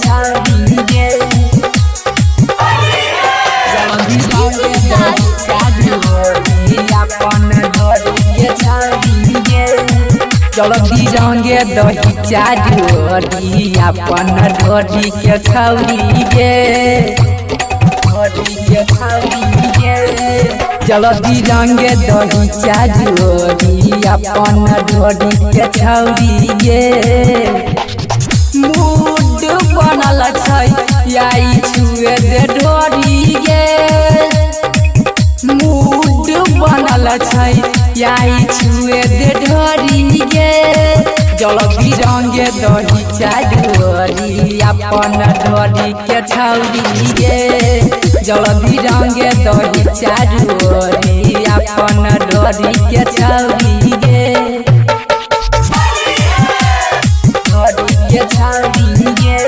छाड़ी गे जल्दी रंगे दही चारोरी अपन ढोरी के छाड़ी गे जल्दी रंगे दही चारोरी अपन ढोरी के छाड़ी गे ढोरी के छाड़ी गे जल्दी रंगे दही चारोरी अपन ढोरी के छौरी गे मूड बनल छै आई छुए दे ढोरी गे मूड बनल छै आई छुए दे ढोरी गे जल्दी रंगे दही चारोरी अपन ढोरी के छौरी गे जल्दी रंगे दही चारोरी अपन ढोरी के छौरी गे ढोरी के छौरी गे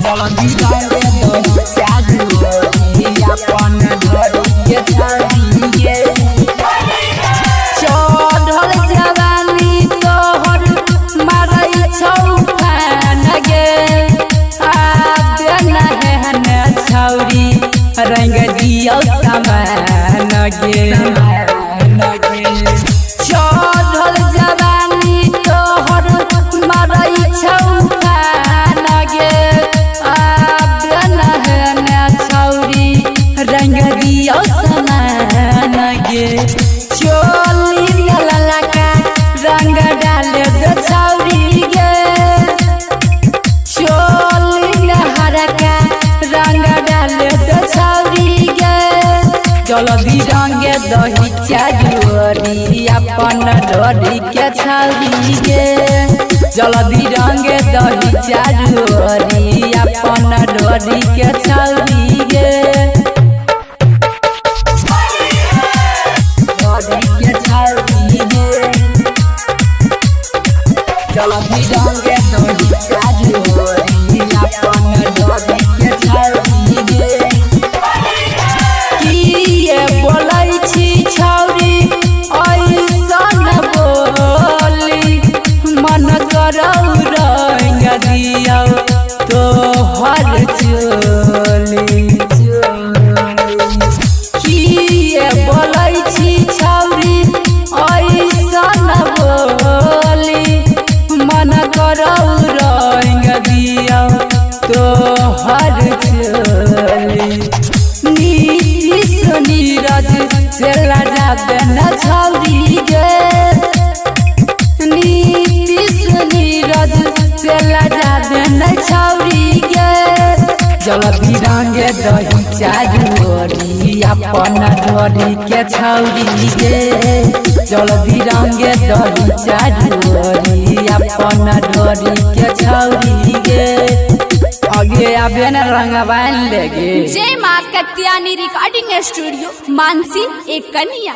जल्दी रंगे दही चारोरी अपन ढोरी के छौरी गे चढ़ल जवानी तोहर मारै छौ फान गे छौरी रंग दियो समान गे चढ़ल जवानी तोहर मारै छौ फान गे छौरी रंग दियो समान गे चोली ललका रंग डाल दे छौरी गे चोली हरका रंग डाल दे छौरी गे जल्दी रंगे दही चारोरी अपन ढोरी के छौरी गे जल्दी रंगे दही चारोरी अपन ढोरी के छौरी गे ढोरी के छौरी गे जल्दी रंगे दही चारोरी अपन ढोरी के छौरी गे बोलै छी छौरी ऐसन बोली मन करौ रंग दियौ तोहर चोली किए बोलै छी छौरी ऐसन बोली मन करौ रंग दियौ तोहर चोली नीरज से लजाबे न छौरी गे नीतीश नीरज से लजाबे न छौरी गे जल्दी रंगे दही चारोरी अपन ढोरी के छौरी गे जल्दी रंगे दही चारोरी अपन ढोरी के छौरी गे आगे आबे न रंगवान लेगे। जय मां कत्यानी रिकॉर्डिंग स्टूडियो मानसी एक कन्या।